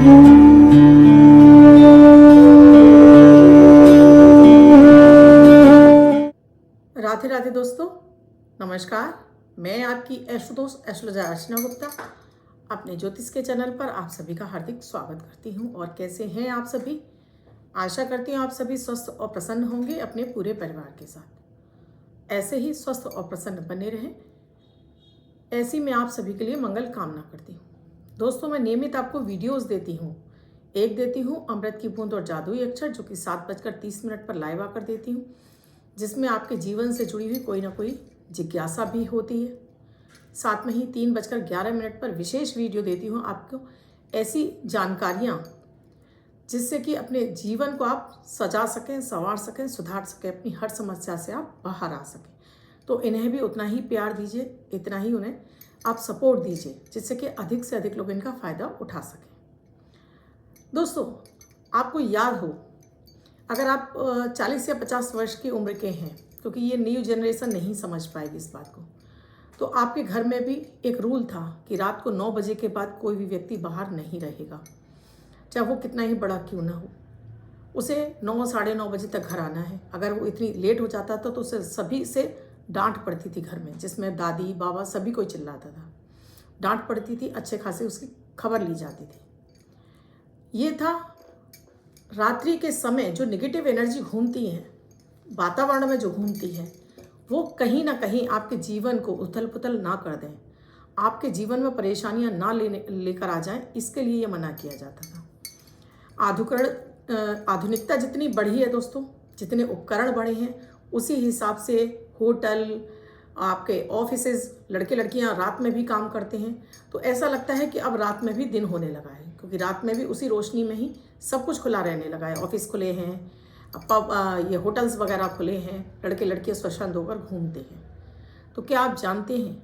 राधे राधे दोस्तों, नमस्कार। मैं आपकी एस्ट्रोदोस्त एस्ट्रोलॉजर अर्चना गुप्ता अपने ज्योतिष के चैनल पर आप सभी का हार्दिक स्वागत करती हूं। और कैसे हैं आप सभी? आशा करती हूं आप सभी स्वस्थ और प्रसन्न होंगे अपने पूरे परिवार के साथ। ऐसे ही स्वस्थ और प्रसन्न बने रहें, ऐसी मैं आप सभी के लिए मंगल कामना करती हूँ। दोस्तों, मैं नियमित आपको वीडियोज़ देती हूँ। एक देती हूँ अमृत की बूंद और जादुई अक्षर, जो कि 7:30 पर लाइव आकर देती हूँ, जिसमें आपके जीवन से जुड़ी हुई कोई ना कोई जिज्ञासा भी होती है। साथ में ही 3:11 पर विशेष वीडियो देती हूँ आपको ऐसी जानकारियाँ जिससे कि अपने जीवन को आप सजा सकें, संवार सकें, सुधार सकें, अपनी हर समस्या से आप बाहर आ सकें। तो इन्हें भी उतना ही प्यार दीजिए, इतना ही उन्हें आप सपोर्ट दीजिए, जिससे कि अधिक से अधिक लोग इनका फ़ायदा उठा सकें। दोस्तों, आपको याद हो, अगर आप 40 या 50 वर्ष की उम्र के हैं, क्योंकि ये न्यू जनरेशन नहीं समझ पाएगी इस बात को, तो आपके घर में भी एक रूल था कि रात को 9 बजे के बाद कोई भी व्यक्ति बाहर नहीं रहेगा, चाहे वो कितना ही बड़ा क्यों ना हो। उसे 9 साढ़े 9 बजे तक घर आना है। अगर वो इतनी लेट हो जाता था तो उसे सभी से डांट पड़ती थी घर में, जिसमें दादी बाबा सभी कोई चिल्लाता था, डांट पड़ती थी, अच्छे खासे उसकी खबर ली जाती थी। ये था रात्रि के समय जो नेगेटिव एनर्जी घूमती है, वातावरण में जो घूमती है, वो कहीं ना कहीं आपके जीवन को उथल पुथल ना कर दें, आपके जीवन में परेशानियां ना लेकर आ जाएं, इसके लिए ये मना किया जाता था। आधुनिकता जितनी बढ़ी है दोस्तों, जितने उपकरण बढ़े हैं, उसी हिसाब से होटल, आपके ऑफिसेज, लड़के लड़कियां रात में भी काम करते हैं। तो ऐसा लगता है कि अब रात में भी दिन होने लगा है, क्योंकि रात में भी उसी रोशनी में ही सब कुछ खुला रहने लगा है। ऑफिस खुले हैं, पब, ये होटल्स वगैरह खुले हैं, लड़के लड़कियां स्वच्छंद होकर घूमते हैं। तो क्या आप जानते हैं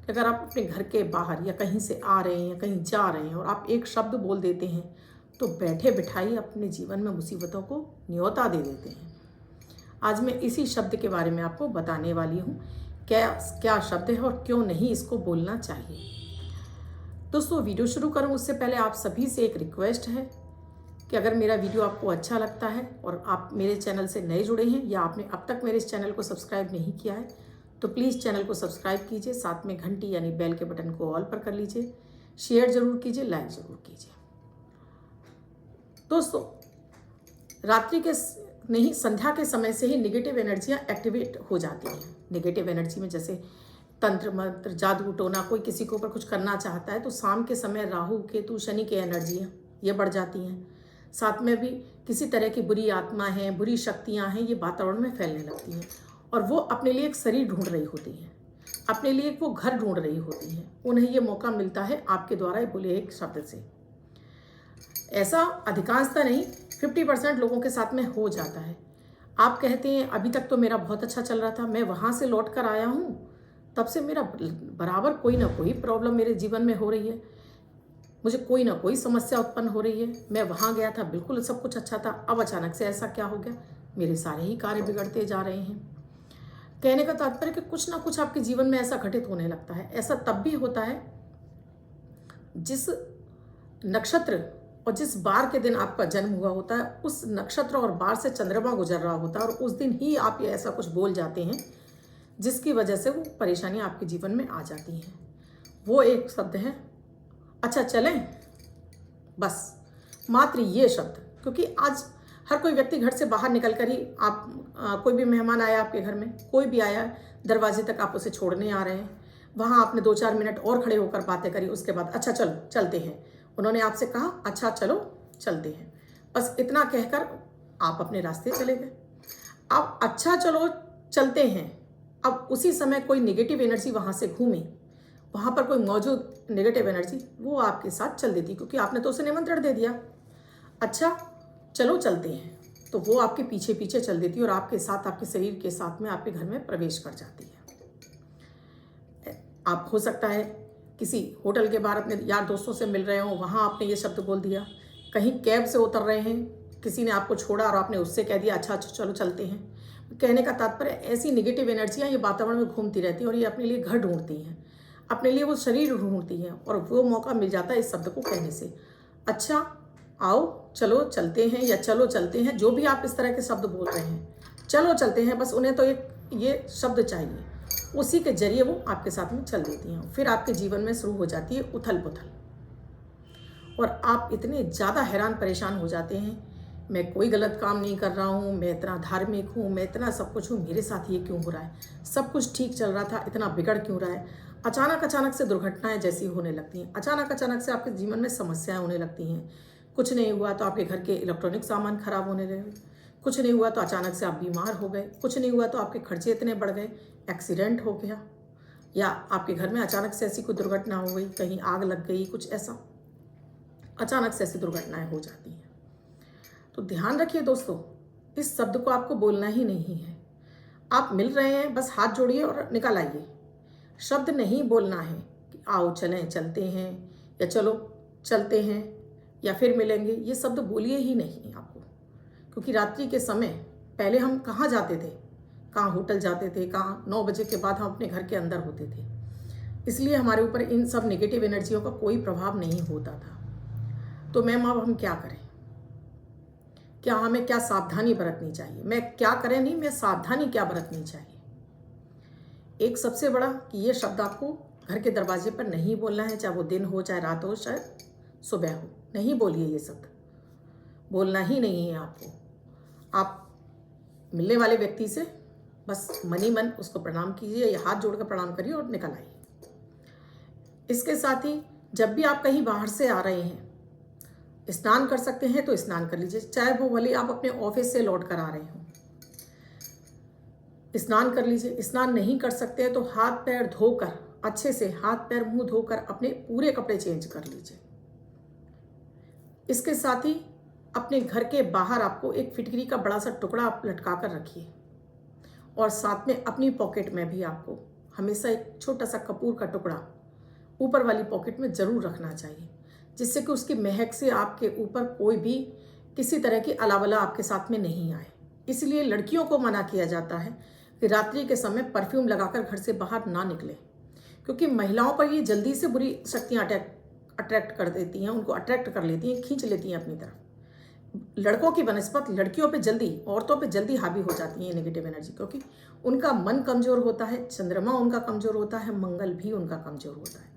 कि अगर आप अपने घर के बाहर या कहीं से आ रहे हैं या कहीं जा रहे हैं और आप एक शब्द बोल देते हैं, तो बैठे बिठाई अपने जीवन में मुसीबतों को न्योता दे देते हैं। आज मैं इसी शब्द के बारे में आपको बताने वाली हूँ, क्या शब्द है और क्यों नहीं इसको बोलना चाहिए। दोस्तों, वीडियो शुरू करूँ उससे पहले आप सभी से एक रिक्वेस्ट है कि अगर मेरा वीडियो आपको अच्छा लगता है और आप मेरे चैनल से नए जुड़े हैं या आपने अब तक मेरे इस चैनल को सब्सक्राइब नहीं किया है, तो प्लीज़ चैनल को सब्सक्राइब कीजिए, साथ में घंटी यानी बेल के बटन को ऑल पर कर लीजिए, शेयर ज़रूर कीजिए, लाइक ज़रूर कीजिए। दोस्तों, रात्रि के नहीं, संध्या के समय से ही नेगेटिव एनर्जियाँ एक्टिवेट हो जाती हैं। नेगेटिव एनर्जी में जैसे तंत्र मंत्र, जादू टोना, कोई किसी के ऊपर कुछ करना चाहता है, तो शाम के समय राहु केतु शनि की एनर्जियाँ ये बढ़ जाती हैं। साथ में भी किसी तरह की बुरी आत्मा है, बुरी शक्तियाँ हैं, ये वातावरण में फैलने लगती हैं और वो अपने लिए एक शरीर ढूंढ रही होती हैं, अपने लिए एक वो घर ढूंढ रही होती हैं। उन्हें ये मौका मिलता है आपके द्वारा बोले एक शब्द से। ऐसा अधिकांशता नहीं, 50% लोगों के साथ में हो जाता है। आप कहते हैं अभी तक तो मेरा बहुत अच्छा चल रहा था, मैं वहाँ से लौट कर आया हूँ, तब से मेरा बराबर कोई ना कोई प्रॉब्लम मेरे जीवन में हो रही है, मुझे कोई ना कोई समस्या उत्पन्न हो रही है। मैं वहाँ गया था, बिल्कुल सब कुछ अच्छा था, अब अचानक से ऐसा क्या हो गया, मेरे सारे ही कार्य बिगड़ते जा रहे हैं। कहने का तात्पर्य कि कुछ ना कुछ आपके जीवन में ऐसा घटित होने लगता है। ऐसा तब भी होता है जिस नक्षत्र और जिस बार के दिन आपका जन्म हुआ होता है, उस नक्षत्र और बार से चंद्रमा गुजर रहा होता है और उस दिन ही आप ये ऐसा कुछ बोल जाते हैं जिसकी वजह से वो परेशानियां आपके जीवन में आ जाती हैं। वो एक शब्द है, अच्छा चलें। बस मात्र ये शब्द, क्योंकि आज हर कोई व्यक्ति घर से बाहर निकल कर ही कोई भी मेहमान आया आपके घर में, कोई भी आया, दरवाजे तक आप उसे छोड़ने आ रहे हैं, वहाँ आपने 2-4 मिनट और खड़े होकर बातें करी, उसके बाद अच्छा चलो चलते हैं, उन्होंने आपसे कहा अच्छा चलो चलते हैं, बस इतना कहकर आप अपने रास्ते चले गए। अब अच्छा चलो चलते हैं, अब उसी समय कोई नेगेटिव एनर्जी वहाँ से घूमी, वहाँ पर कोई मौजूद नेगेटिव एनर्जी वो आपके साथ चल देती, क्योंकि आपने तो उसे निमंत्रण दे दिया, अच्छा चलो चलते हैं, तो वो आपके पीछे पीछे चल देती है और आपके साथ, आपके शरीर के साथ में आपके घर में प्रवेश कर जाती है। आप हो सकता है किसी होटल के बाहर अपने यार दोस्तों से मिल रहे हो, वहाँ आपने ये शब्द बोल दिया, कहीं कैब से उतर रहे हैं, किसी ने आपको छोड़ा और आपने उससे कह दिया अच्छा चलो चलते हैं। कहने का तात्पर्य ऐसी नेगेटिव एनर्जियाँ ये वातावरण में घूमती रहती हैं और ये अपने लिए घर ढूंढती हैं, अपने लिए वो शरीर ढूंढती हैं और वो मौका मिल जाता है इस शब्द को कहने से। अच्छा आओ चलो चलते हैं या चलो चलते हैं, जो भी आप इस तरह के शब्द बोल रहे हैं, चलो चलते हैं, बस उन्हें तो एक ये शब्द चाहिए, उसी के जरिए वो आपके साथ में चल देती हैं। फिर आपके जीवन में शुरू हो जाती है उथल पुथल, और आप इतने ज़्यादा हैरान परेशान हो जाते हैं, मैं कोई गलत काम नहीं कर रहा हूँ, मैं इतना धार्मिक हूँ, मैं इतना सब कुछ हूँ, मेरे साथ ये क्यों हो रहा है, सब कुछ ठीक चल रहा था, इतना बिगड़ क्यों रहा है। अचानक से दुर्घटनाएं जैसी होने लगती हैं, अचानक से आपके जीवन में समस्याएं होने लगती हैं। कुछ नहीं हुआ तो आपके घर के इलेक्ट्रॉनिक सामान खराब होने लगे, कुछ नहीं हुआ तो अचानक से आप बीमार हो गए, कुछ नहीं हुआ तो आपके खर्चे इतने बढ़ गए, एक्सीडेंट हो गया, या आपके घर में अचानक से ऐसी कोई दुर्घटना हो गई, कहीं आग लग गई, कुछ ऐसा अचानक से ऐसी दुर्घटनाएं हो जाती हैं। तो ध्यान रखिए दोस्तों, इस शब्द को आपको बोलना ही नहीं है। आप मिल रहे हैं, बस हाथ जोड़िए और निकल आइए। शब्द नहीं बोलना है कि आओ चलें, चलते हैं, या चलो चलते हैं, या फिर मिलेंगे, ये शब्द बोलिए ही नहीं आपको। क्योंकि रात्रि के समय पहले हम कहाँ जाते थे, कहाँ होटल जाते थे, कहाँ 9 बजे के बाद हम अपने घर के अंदर होते थे, इसलिए हमारे ऊपर इन सब नेगेटिव एनर्जियों का कोई प्रभाव नहीं होता था। तो मैम अब हम क्या करें, क्या हमें क्या सावधानी बरतनी चाहिए, मैं क्या करें नहीं, मैं सावधानी क्या बरतनी चाहिए। एक सबसे बड़ा कि ये शब्द आपको घर के दरवाजे पर नहीं बोलना है, चाहे वो दिन हो, चाहे रात हो, चाहे सुबह हो, नहीं बोलिए, ये शब्द बोलना ही नहीं है आपको। आप मिलने वाले व्यक्ति से बस मनी मन उसको प्रणाम कीजिए, या हाथ जोड़कर प्रणाम करिए और निकल आइए। इसके साथ ही जब भी आप कहीं बाहर से आ रहे हैं, स्नान कर सकते हैं तो स्नान कर लीजिए, चाहे वो भले आप अपने ऑफिस से लौट कर आ रहे हो, स्नान कर लीजिए। स्नान नहीं कर सकते हैं तो हाथ पैर धोकर, अच्छे से हाथ पैर मुंह धोकर अपने पूरे कपड़े चेंज कर लीजिए। इसके साथ ही अपने घर के बाहर आपको एक फिटकरी का बड़ा सा टुकड़ा आप लटका कर रखिए, और साथ में अपनी पॉकेट में भी आपको हमेशा एक छोटा सा कपूर का टुकड़ा ऊपर वाली पॉकेट में ज़रूर रखना चाहिए, जिससे कि उसकी महक से आपके ऊपर कोई भी किसी तरह की अलावला आपके साथ में नहीं आए। इसलिए लड़कियों को मना किया जाता है कि रात्रि के समय परफ्यूम लगाकर घर से बाहर ना निकले, क्योंकि महिलाओं पर ये जल्दी से बुरी शक्तियाँ अट्रैक्ट कर देती हैं, उनको अट्रैक्ट कर लेती हैं, खींच लेती हैं अपनी तरफ। लड़कों की बनस्पत लड़कियों पे जल्दी, औरतों पे जल्दी हावी हो जाती है नेगेटिव एनर्जी, क्योंकि उनका मन कमज़ोर होता है, चंद्रमा उनका कमज़ोर होता है, मंगल भी उनका कमज़ोर होता है।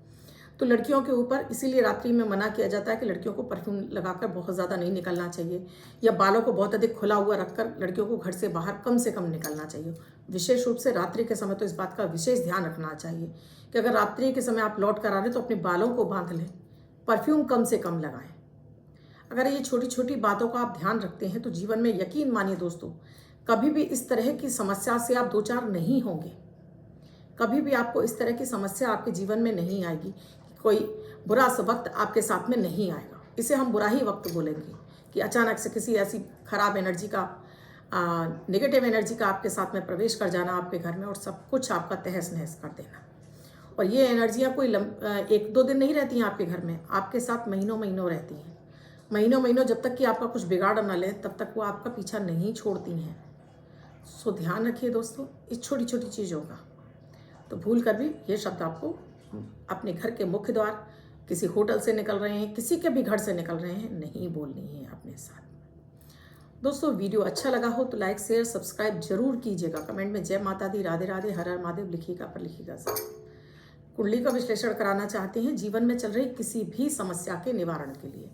तो लड़कियों के ऊपर इसीलिए रात्रि में मना किया जाता है कि लड़कियों को परफ्यूम लगाकर बहुत ज़्यादा नहीं निकलना चाहिए, या बालों को बहुत अधिक खुला हुआ रखकर लड़कियों को घर से बाहर कम से कम निकलना चाहिए। विशेष रूप से रात्रि के समय तो इस बात का विशेष ध्यान रखना चाहिए कि अगर रात्रि के समय आप लौट कर आ रहे तो अपने बालों को बांध लें, परफ्यूम कम से कम लगाएं। अगर ये छोटी छोटी बातों का आप ध्यान रखते हैं तो जीवन में यकीन मानिए दोस्तों, कभी भी इस तरह की समस्या से आप दो चार नहीं होंगे। कभी भी आपको इस तरह की समस्या आपके जीवन में नहीं आएगी, कोई बुरा वक्त आपके साथ में नहीं आएगा। इसे हम बुरा ही वक्त बोलेंगे कि अचानक से किसी ऐसी खराब एनर्जी का, नेगेटिव एनर्जी का आपके साथ में प्रवेश कर जाना आपके घर में, और सब कुछ आपका तहस नहस कर देना। और ये एनर्जियाँ कोई 1-2 दिन नहीं रहती हैं आपके घर में, आपके साथ महीनों महीनों रहती हैं। महीनों जब तक कि आपका कुछ बिगाड़ न ले तब तक वो आपका पीछा नहीं छोड़ती हैं। सो ध्यान रखिए दोस्तों इस छोटी छोटी चीज़ों का। तो भूल कर भी ये शब्द आपको अपने घर के मुख्य द्वार, किसी होटल से निकल रहे हैं, किसी के भी घर से निकल रहे हैं, नहीं बोलनी है अपने साथ। दोस्तों वीडियो अच्छा लगा हो तो लाइक शेयर सब्सक्राइब जरूर कीजिएगा। कमेंट में जय माता दी, राधे राधे, हर हर महादेव लिखिएगा, पर लिखिएगा सर। कुंडली का विश्लेषण कराना चाहते हैं जीवन में चल रही किसी भी समस्या के निवारण के लिए,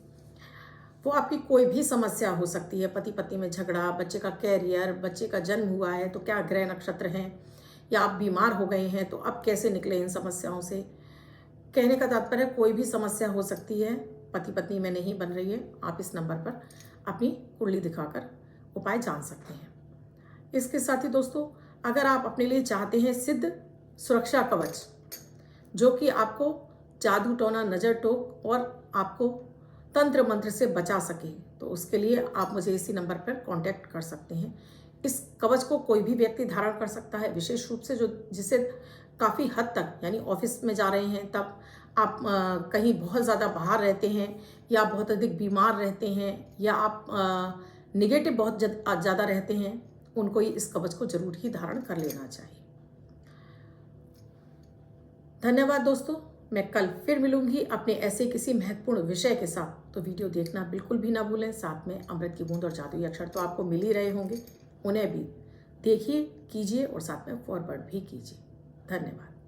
वो आपकी कोई भी समस्या हो सकती है, पति पत्नी में झगड़ा, बच्चे का कैरियर, बच्चे का जन्म हुआ है तो क्या ग्रह नक्षत्र हैं, या आप बीमार हो गए हैं तो अब कैसे निकले इन समस्याओं से। कहने का तात्पर्य कोई भी समस्या हो सकती है, पति पत्नी में नहीं बन रही है, आप इस नंबर पर अपनी कुंडली दिखाकर उपाय जान सकते हैं। इसके साथ ही दोस्तों अगर आप अपने लिए चाहते हैं सिद्ध सुरक्षा कवच, जो कि आपको जादू टोना नज़र टोक और आपको तंत्र मंत्र से बचा सके, तो उसके लिए आप मुझे इसी नंबर पर कांटेक्ट कर सकते हैं। इस कवच को कोई भी व्यक्ति धारण कर सकता है, विशेष रूप से जो जिसे काफ़ी हद तक, यानी ऑफिस में जा रहे हैं तब आप कहीं बहुत ज़्यादा बाहर रहते हैं, या बहुत अधिक बीमार रहते हैं, या आप निगेटिव बहुत ज़्यादा रहते हैं, उनको ही इस कवच को जरूर ही धारण कर लेना चाहिए। धन्यवाद दोस्तों। मैं कल फिर मिलूंगी अपने ऐसे किसी महत्वपूर्ण विषय के साथ, तो वीडियो देखना बिल्कुल भी ना भूलें। साथ में अमृत की बूंद और जादुई अक्षर तो आपको मिल ही रहे होंगे, उन्हें भी देखिए, कीजिए और साथ में फॉरवर्ड भी कीजिए। धन्यवाद।